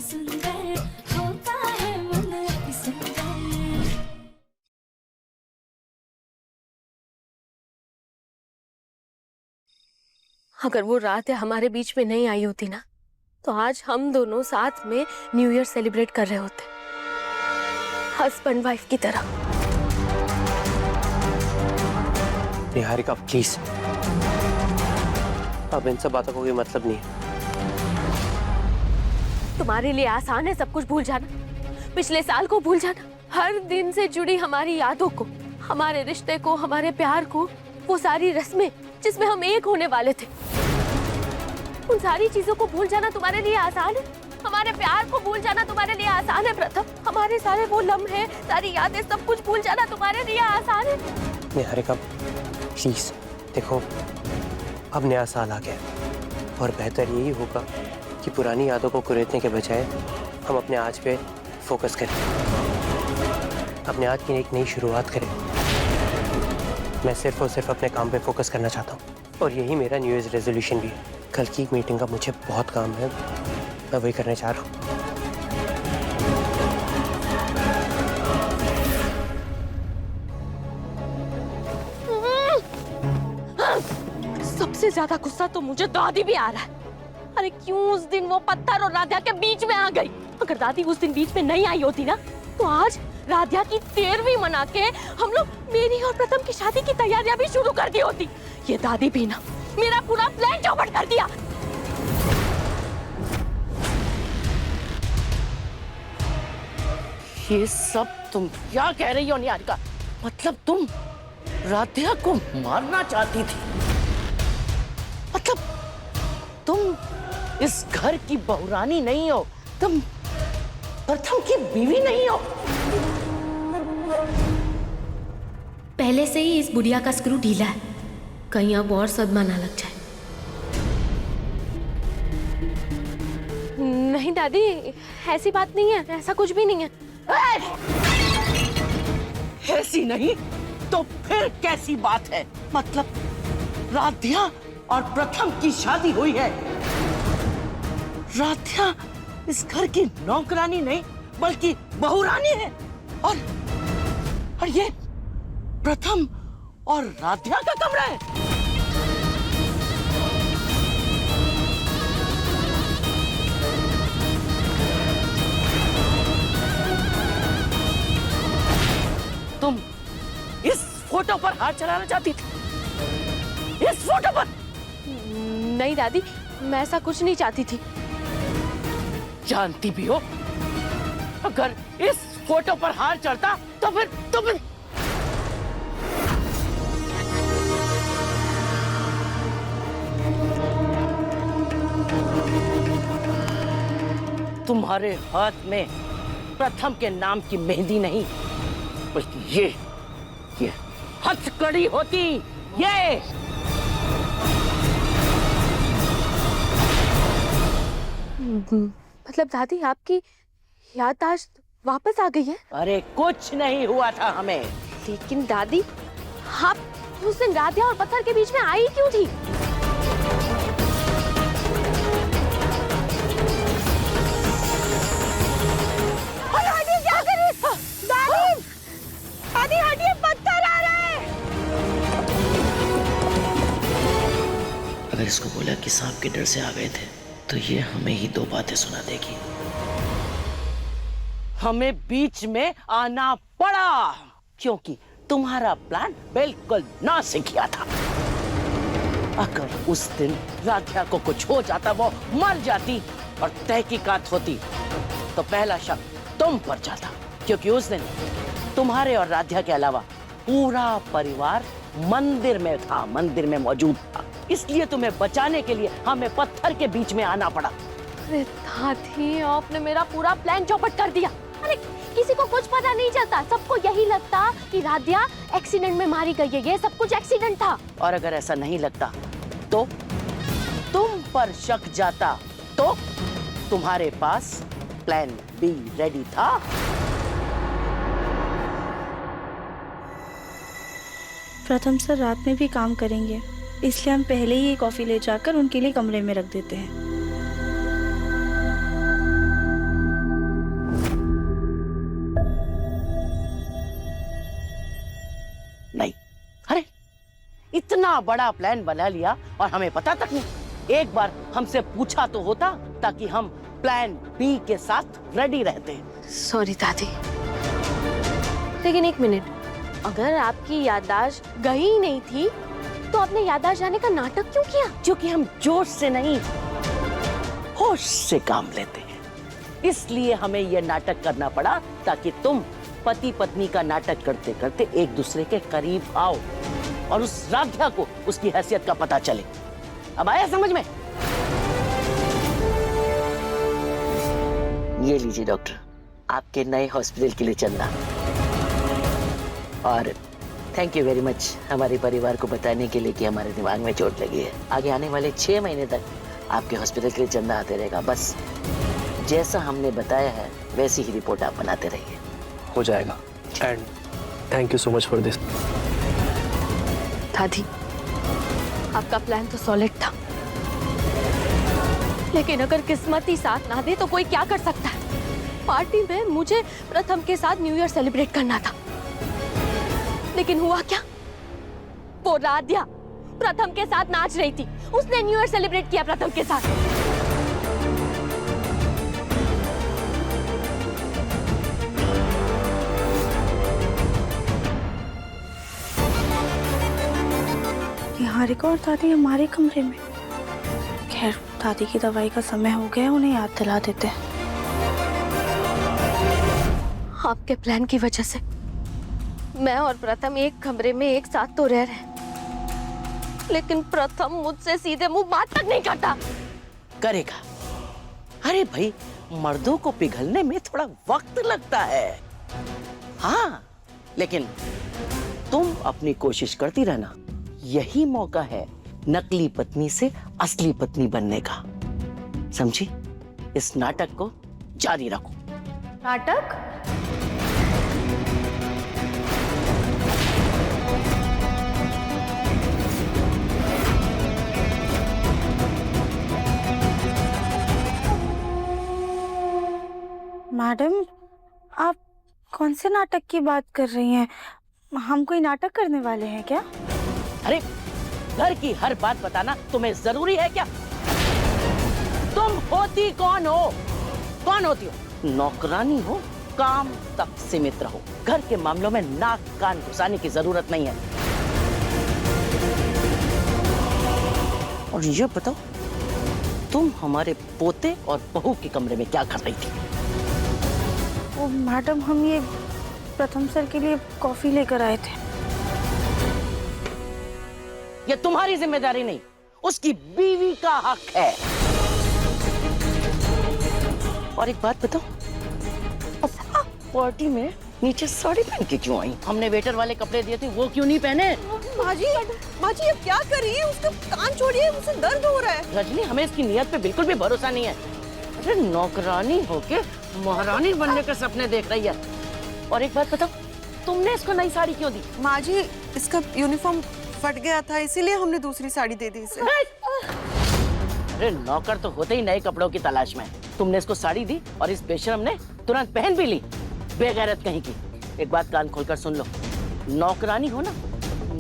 सुंदर होता है मन अति सुंदर। अगर वो रात हमारे बीच में नहीं आई होती ना, तो आज हम दोनों साथ में न्यू ईयर सेलिब्रेट कर रहे होते, हस्बैंड वाइफ की तरह। निहारिका प्लीज, अब इन सब बातों को कोई मतलब नहीं है। तुम्हारे लिए आसान है सब कुछ भूल जाना, पिछले साल को भूल जाना, हर दिन से जुड़ी हमारी यादों को, हमारे रिश्ते को, हमारे प्यार को, वो सारी रस्में जिसमें हम एक होने वाले थे, उन सारी चीजों को भूल जाना तुम्हारे लिए आसान है? हमारे प्यार को भूल जाना तुम्हारे लिए आसान है प्रथम? हमारे सारे वो लम्हे, सारी यादें, सब कुछ भूल जाना तुम्हारे लिए आसान है? निहारिका प्लीज देखो, अब नया साल आ गया और बेहतर यही होगा कि पुरानी यादों को कुरेदने के बजाय हम अपने आज पे फोकस करें, अपने आज की एक नई शुरुआत करें। मैं सिर्फ और सिर्फ अपने काम पे फोकस करना चाहता हूँ और यही मेरा न्यू ईयर रेजोल्यूशन भी है। कल की मीटिंग का मुझे बहुत काम है, मैं वही करने चाह रहा हूँ। सबसे ज्यादा गुस्सा तो मुझे दादी भी आ रहा है। अरे क्यों उस दिन वो पत्थर और राध्या के बीच में आ गई? अगर दादी उस दिन बीच में नहीं आई होती ना, तो आज राध्या की 13वीं मना के हम लोग मेरी और प्रथम की शादी की तैयारियां भी शुरू कर दी होती। ये दादी भी ना मेरा पूरा प्लान चौपट कर दिया। ये सब तुम क्या कह रही हो निहारिका? मतलब तुम राध्या को मारना चाहती थी? मतलब तुम इस घर की बहुरानी नहीं हो, तुम प्रथम की बीवी नहीं हो। पहले से ही इस बुढ़िया का स्क्रू ढीला है, कहीं अब और सदमा ना लग जाए। नहीं दादी, ऐसी बात नहीं है, ऐसा कुछ भी नहीं है। ऐसी नहीं तो फिर कैसी बात है? मतलब राध्या और प्रथम की शादी हुई है। राध्या इस घर की नौकरानी नहीं बल्कि बहुरानी है, और ये प्रथम और राध्या का कमरा है। तुम इस फोटो पर हाथ चलाना चाहती थी? इस फोटो पर? नहीं दादी, मैं ऐसा कुछ नहीं चाहती थी। जानती भी हो, अगर इस फोटो पर हाथ चढ़ता तो फिर तुम्हारे हाथ में प्रथम के नाम की मेहंदी नहीं बल्कि ये हथकड़ी होती। ये मतलब दादी आपकी याददाश्त वापस आ गई है? अरे कुछ नहीं हुआ था हमें। लेकिन दादी, आप उस दिन राध्या और पत्थर के बीच में आई क्यों थी? अरे हटिए, क्या कर रही है? दादी, दादी हटिए, पत्थर आ रहा है। अगर इसको बोला कि सांप के डर से आ गए थे, तो ये हमें ही दो बातें सुना देगी। हमें बीच में आना पड़ा क्योंकि तुम्हारा प्लान बिल्कुल नासिक किया था। अगर उस दिन राध्या को कुछ हो जाता, वो मर जाती और तहकीकात होती, तो पहला शक तुम पर जाता, क्योंकि उस दिन तुम्हारे और राध्या के अलावा पूरा परिवार मंदिर में था, मंदिर में मौजूद था। इसलिए तुम्हें बचाने के लिए हमें पत्थर के बीच में आना पड़ा। अरे दादी, आपने मेरा पूरा प्लान चौपट कर दिया। अरे किसी को कुछ पता नहीं चलता, सबको यही लगता कि राध्या एक्सीडेंट में मारी गई है, ये सब कुछ एक्सीडेंट था। और अगर ऐसा नहीं लगता तो तुम पर शक जाता, तो तुम्हारे पास प्लान बी रेडी था। प्रथम सर रात में भी काम करेंगे, इसलिए हम पहले ही कॉफी ले जाकर उनके लिए कमरे में रख देते हैं। इतना बड़ा प्लान बना लिया और हमें पता तक नहीं। एक बार हमसे पूछा तो होता, ताकि हम प्लान बी के साथ रेडी रहते। सॉरी दादी, लेकिन एक मिनट, अगर आपकी याददाश्त गई ही नहीं थी तो आपने याददाश्त जाने का नाटक क्यों किया? क्योंकि हम जोश से नहीं, होश से काम लेते हैं, इसलिए हमें यह नाटक करना पड़ा, ताकि तुम पति पत्नी का नाटक करते करते एक दूसरे के करीब आओ और उस राध्या को उसकी हैसियत का पता चले। अब आया समझ में? ये लीजिए डॉक्टर, आपके नए हॉस्पिटल के लिए चंदा। और थैंक यू वेरी मच हमारे परिवार को बताने के लिए कि हमारे दिमाग में चोट लगी है। आगे आने वाले 6 महीने तक आपके हॉस्पिटल के लिए चंदा आते रहेगा। बस जैसा हमने बताया है वैसी ही रिपोर्ट आप बनाते रहिए। हो जाएगा। And thank you so much for this. दादी, आपका प्लान तो सॉलिड था, लेकिन अगर किस्मत ही साथ ना दे तो कोई क्या कर सकता है? पार्टी में मुझे प्रथम के साथ न्यू ईयर सेलिब्रेट करना था, लेकिन हुआ क्या? वो राध्या प्रथम के साथ नाच रही थी, उसने न्यू ईयर सेलिब्रेट किया प्रथम के साथ। यहाँ रिकॉर्ड दादी हमारे कमरे में। खैर, दादी की दवाई का समय हो गया, उन्हें याद दिला देते हैं। आपके प्लान की वजह से मैं और प्रथम एक कमरे में एक साथ तो रह रहे हैं, लेकिन प्रथम मुझसे सीधे मुंह बात तक नहीं करता। करेगा। अरे भाई, मर्दों को पिघलने में थोड़ा वक्त लगता है। हाँ, लेकिन तुम अपनी कोशिश करती रहना, यही मौका है नकली पत्नी से असली पत्नी बनने का। समझी? इस नाटक को जारी रखो। नाटक? मैडम, आप कौन से नाटक की बात कर रही हैं? हम कोई नाटक करने वाले हैं क्या? अरे, घर की हर बात बताना तुम्हें जरूरी है क्या? तुम होती कौन हो? कौन होती हो? नौकरानी हो, काम तक सीमित रहो। घर के मामलों में नाक कान घुसाने की जरूरत नहीं है। और ये बताओ, तुम हमारे पोते और बहू के कमरे में क्या कर रही थी? ओ मैडम, हम ये प्रथम सर के लिए कॉफी लेकर आए थे। ये तुम्हारी जिम्मेदारी नहीं, उसकी बीवी का हक है। और एक बात बताओ, पार्टी में नीचे साड़ी पहन के क्यों आई? हमने वेटर वाले कपड़े दिए थे, वो क्यों नहीं पहने? माजी, माजी अब क्या कर रही है? उसका कान छोड़िए, मुझे दर्द हो रहा है। रजनी, हमें इसकी नियत पे बिल्कुल भी भरोसा नहीं है। अरे, नौकरानी होके महारानी बनने के सपने देख रही है। और एक बात बताओ, तुमने इसको नई साड़ी क्यों दी? माजी, इसका यूनिफॉर्म फट गया था, इसीलिए हमने दूसरी साड़ी दे दी इसे। अरे, नौकर तो होते ही नए कपड़ों की तलाश में। तुमने इसको साड़ी दी और इस बेशरम ने तुरंत पहन भी ली। बेगैरत कहीं की। एक बात कान खोलकर सुन लो, नौकरानी हो ना,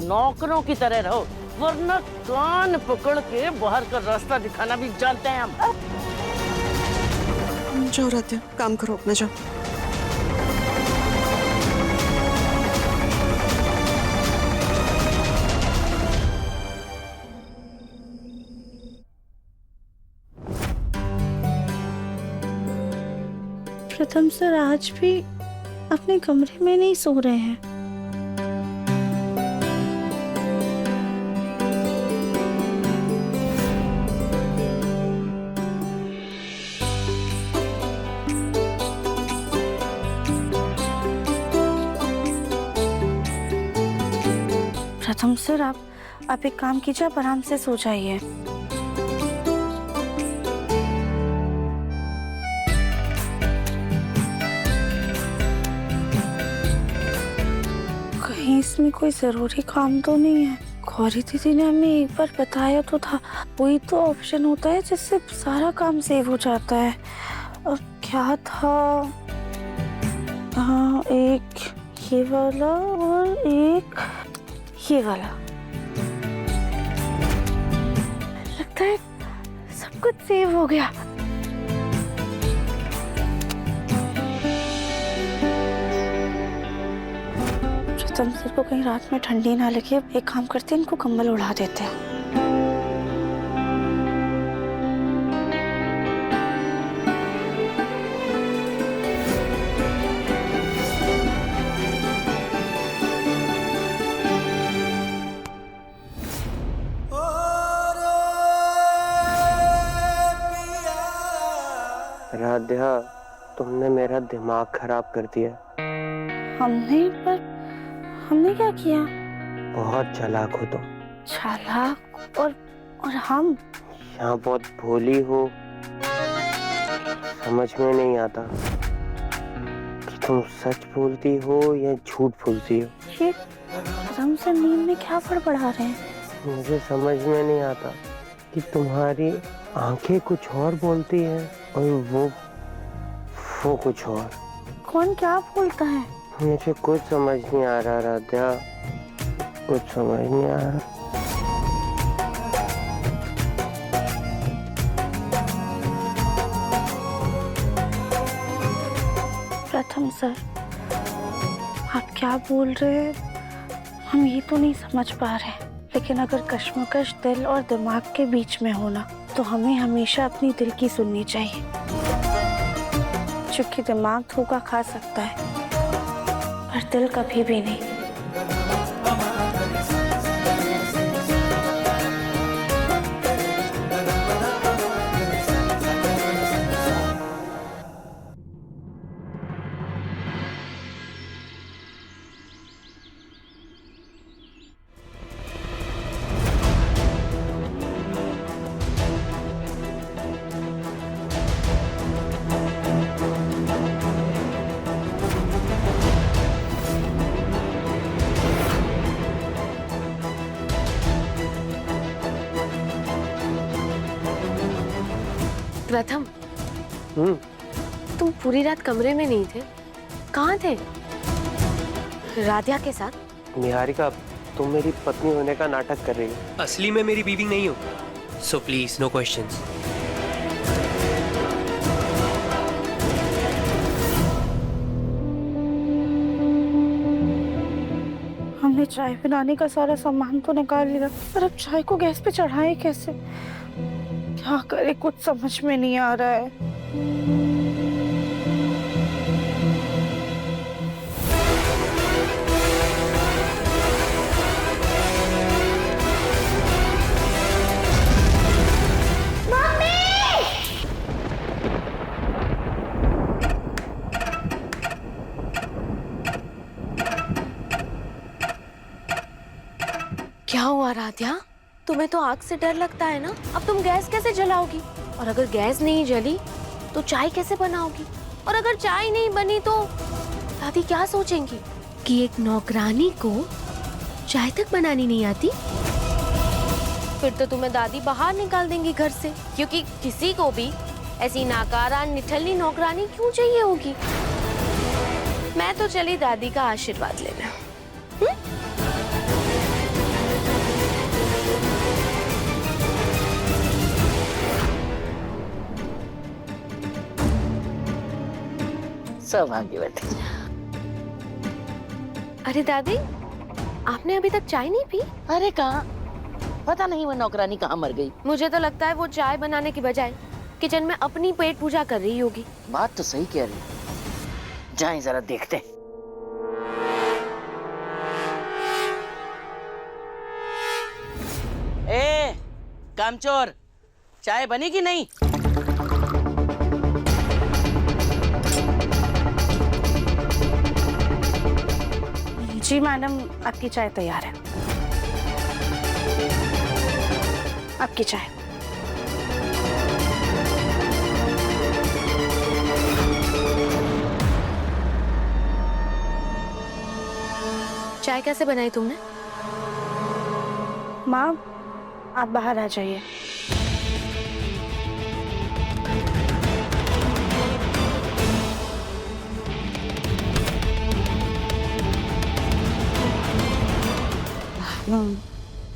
नौकरों की तरह रहो, वरना कान पकड़ के बाहर का रास्ता दिखाना भी जानते हैं हम। जाओ रहते, काम करो अपना, जाओ। प्रथम सर आज भी अपने कमरे में नहीं सो रहे हैं। प्रथम सर, आप एक काम कीजिए, आप आराम से सो जाइए। कहीं इसमें कोई जरूरी काम तो नहीं है? गौरी दीदी ने हमें एक बार बताया तो था, वही तो ऑप्शन होता है जिससे सारा काम सेव हो जाता है। अब क्या था? हाँ, एक ये वाला और एक ये वाला। लगता है सब कुछ सेव हो गया। प्रथम सर को कहीं रात में ठंडी ना लगे, एक काम करते हैं, इनको कंबल उड़ा देते हैं। राध्या, तुमने मेरा दिमाग खराब कर दिया। हमने क्या किया? बहुत चालाक हो तुम। चालाक? और हम? यहाँ बहुत भोली हो। समझ में नहीं आता कि तुम सच बोलती हो या झूठ बोलती हो। ये हम से नींद में क्या बड़बड़ा रहे हैं? मुझे समझ में नहीं आता कि तुम्हारी आंखें कुछ और बोलती हैं और वो कुछ और। कौन क्या बोलता है? मुझे कुछ समझ नहीं आ रहा राध्या, कुछ समझ नहीं आ रहा। प्रथम सर, आप क्या बोल रहे हैं हम ये तो नहीं समझ पा रहे, लेकिन अगर कश्मकश दिल और दिमाग के बीच में होना तो हमें हमेशा अपनी दिल की सुननी चाहिए, क्योंकि दिमाग धोखा खा सकता है पर दिल कभी भी नहीं। प्रथम, तुम पूरी रात कमरे में नहीं थे, कहाँ थे? राध्या के साथ? निहारिका, तुम मेरी पत्नी होने का नाटक कर रही हो। असली में मेरी बीवी नहीं हो। So please no questions. हमने चाय बनाने का सारा सामान तो निकाल लिया, पर अब चाय को गैस पे चढ़ाए कैसे? क्या करे, कुछ समझ में नहीं आ रहा है। क्या हुआ राध्या? तुम्हें तो आग से डर लगता है ना? अब तुम गैस कैसे जलाओगी? और अगर गैस नहीं जली तो चाय कैसे बनाओगी? और अगर चाय नहीं बनी तो दादी क्या सोचेंगी कि एक नौकरानी को चाय तक बनानी नहीं आती? फिर तो तुम्हें दादी बाहर निकाल देंगी घर से, क्योंकि किसी को भी ऐसी नाकारा निठल्ली नौकरानी क्यों चाहिए होगी? मैं तो चली दादी का आशीर्वाद लेना। सौभाग्यवती। अरे दादी, आपने अभी तक चाय नहीं पी? अरे कहाँ, पता नहीं वो नौकरानी कहाँ मर गई। मुझे तो लगता है वो चाय बनाने की बजाय किचन में अपनी पेट पूजा कर रही होगी। बात तो सही कह रही। जाएं जरा देखते हैं। ए, कामचोर, चाय बनी कि नहीं? जी मैडम, आपकी चाय तैयार है। आपकी चाय। चाय कैसे बनाई तुमने? माँ, आप बाहर आ जाइए।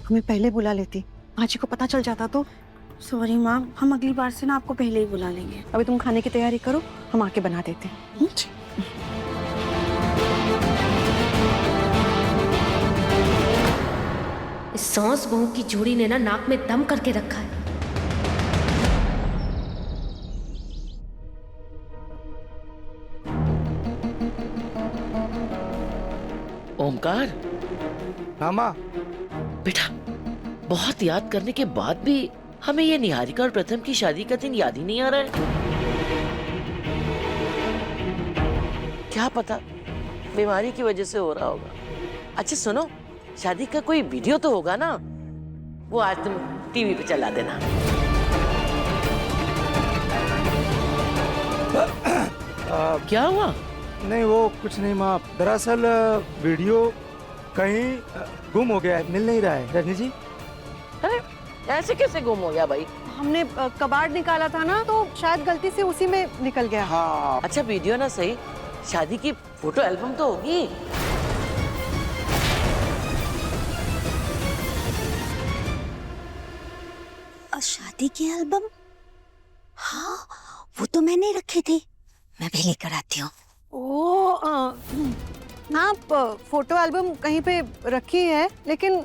हमें पहले बुला लेती, माँ जी को पता चल जाता तो। सॉरी माँ, हम अगली बार से ना आपको पहले ही बुला लेंगे। अभी तुम खाने की तैयारी करो, हम आके बना देते हैं। इस सॉस बहू की जोड़ी ने ना नाक में दम करके रखा है। ओमकार, हाँ माँ। बेटा बहुत याद करने के बाद भी हमें ये निहारिका और प्रथम की शादी का दिन याद ही नहीं आ रहा है। क्या पता बीमारी की वजह से हो रहा होगा। अच्छा सुनो, शादी का कोई वीडियो तो होगा ना, वो आज तुम टीवी पे चला देना। क्या हुआ? नहीं वो कुछ नहीं माँ, दरअसल वीडियो कहीं गुम हो गया है, मिल नहीं रहा है। रजनी जी, अरे ऐसे कैसे गुम हो गया भाई? हमने कबाड़ निकाला था ना, तो शायद गलती से उसी में निकल गया। हाँ अच्छा वीडियो ना सही, शादी की फोटो एल्बम तो होगी। शादी की एल्बम? हाँ, वो तो मैंने रखे थे, मैं भी लेकर आती हूँ। हाँ, फोटो एल्बम कहीं पे रखी है, लेकिन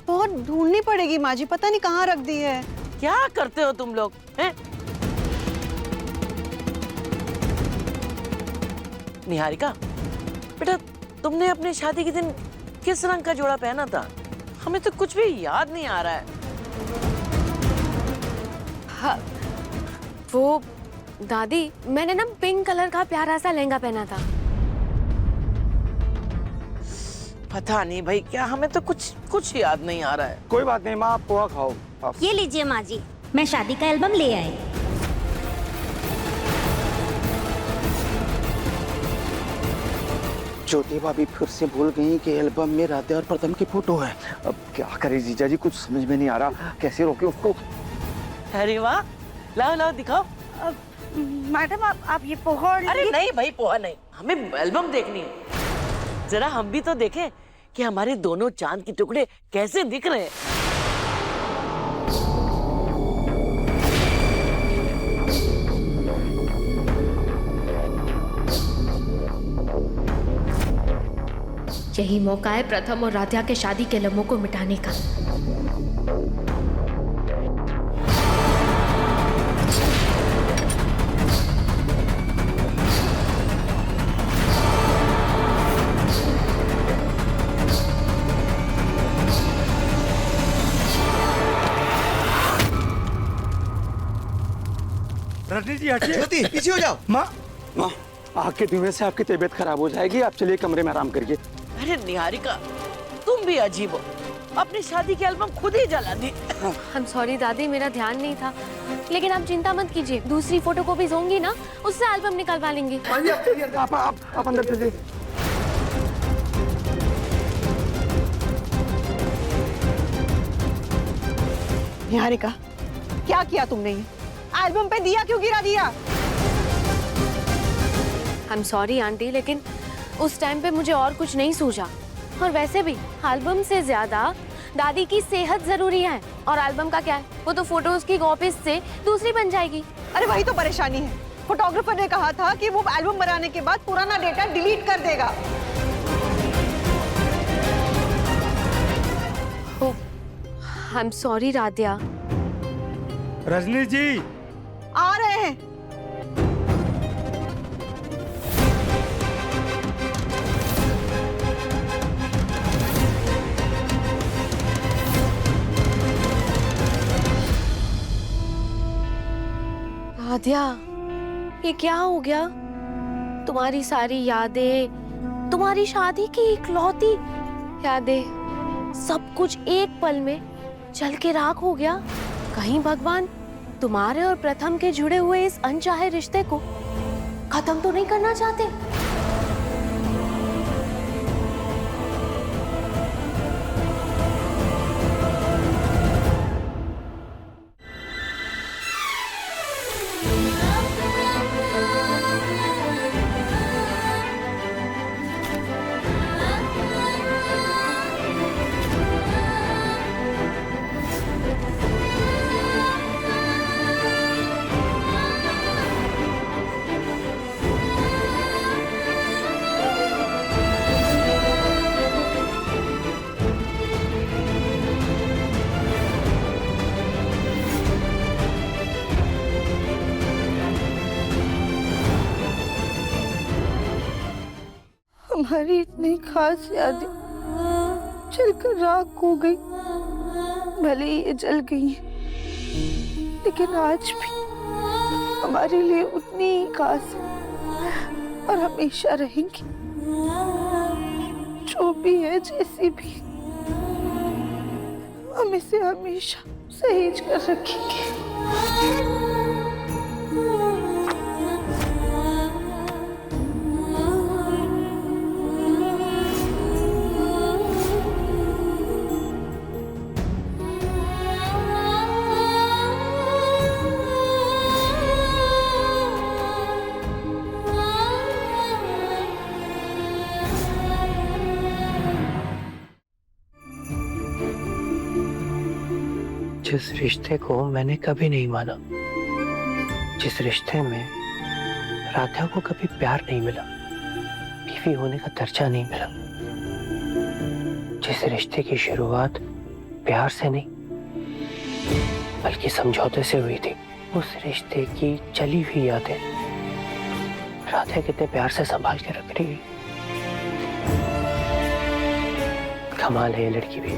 बहुत ढूंढनी पड़ेगी माँ जी, पता नहीं कहाँ रख दी है। क्या करते हो तुम लोग हैं? निहारिका बेटा, तुमने अपने शादी के दिन किस रंग का जोड़ा पहना था? हमें तो कुछ भी याद नहीं आ रहा है। हाँ, वो दादी, मैंने ना पिंक कलर का प्यारा सा लहंगा पहना था। पता नहीं भाई, क्या हमें तो कुछ याद नहीं आ रहा है। कोई बात नहीं माँ, आप पोहा खाओ आप। ये लीजिए माँ जी, मैं शादी का एल्बम ले आई। ज्योति भाभी फिर से भूल गई कि एल्बम में राधे और प्रथम की फोटो है। अब क्या करे जीजा जी, कुछ समझ में नहीं आ रहा, कैसे रोके उसको। अरे वाह, लाओ लाओ दिखाओ। मैडम आप ये पोहा। अरे नहीं भाई, पोहा नहीं, हमें एल्बम देखनी है। जरा हम भी तो देखें कि हमारे दोनों चांद के टुकड़े कैसे दिख रहे हैं। यही मौका है प्रथम और राध्या के शादी के लम्हों को मिटाने का। रजनी जी हटिए। ज्योति पीछे हो जाओ। माँ, माँ, आग के धुएं से आपकी तबीयत खराब हो जाएगी, आप चलिए कमरे में आराम करिए। अरे निहारिका, तुम भी अजीब हो, अपनी शादी की एल्बम खुद ही जला दी। I'm sorry दादी, मेरा ध्यान नहीं था। लेकिन आप चिंता मत कीजिए, दूसरी फोटो कॉपीज होंगी ना, उससे एल्बम निकलवा लेंगे। आप अंदर चलिए। निहारिका, क्या किया तुमने? ये एल्बम पे दिया क्यों गिरा दिया? I'm sorry आंटी, लेकिन उस टाइम पे मुझे और कुछ नहीं सूझा। और वैसे भी एल्बम से ज्यादा दादी की सेहत जरूरी है। और एल्बम का क्या है, वो तो फोटोज की कॉपीज से दूसरी बन जाएगी। अरे वही तो परेशानी है, फोटोग्राफर ने कहा था कि वो एल्बम बनाने के बाद पुराना डेटा डिलीट कर देगा। I'm sorry Radhya. रजनी जी, आ रहे हैं। राध्या, ये क्या हो गया? तुम्हारी सारी यादें, तुम्हारी शादी की इकलौती यादें, सब कुछ एक पल में जल के राख हो गया। कहीं भगवान तुम्हारे और प्रथम के जुड़े हुए इस अनचाहे रिश्ते को खत्म तो नहीं करना चाहते? हमारी इतनी खास यादें जलकर राख हो गई। भले ही ये जल गई हैं, लेकिन आज भी हमारे लिए उतनी ही खास है और हमेशा रहेंगी। जो भी है, जैसी भी, हम इसे हमेशा सहेज कर रखेंगे। जिस रिश्ते को मैंने कभी नहीं माना, जिस रिश्ते में राधा को कभी प्यार नहीं मिला, बीवी होने का दर्जा नहीं मिला, जिस रिश्ते की शुरुआत प्यार से नहीं बल्कि समझौते से हुई थी, उस रिश्ते की चली हुई यादें राधा कितने प्यार से संभाल के रख रही है। कमाल है ये लड़की भी।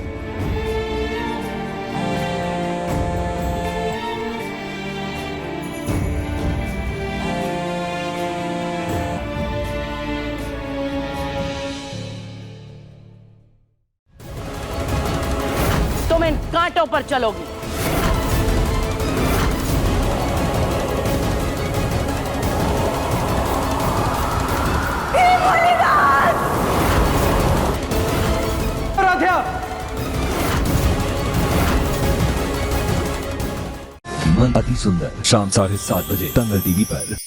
तुम इन कांटों पर चलोगी। राधा, मन अति सुंदर शाम 7:30 बजे दंगल टीवी पर।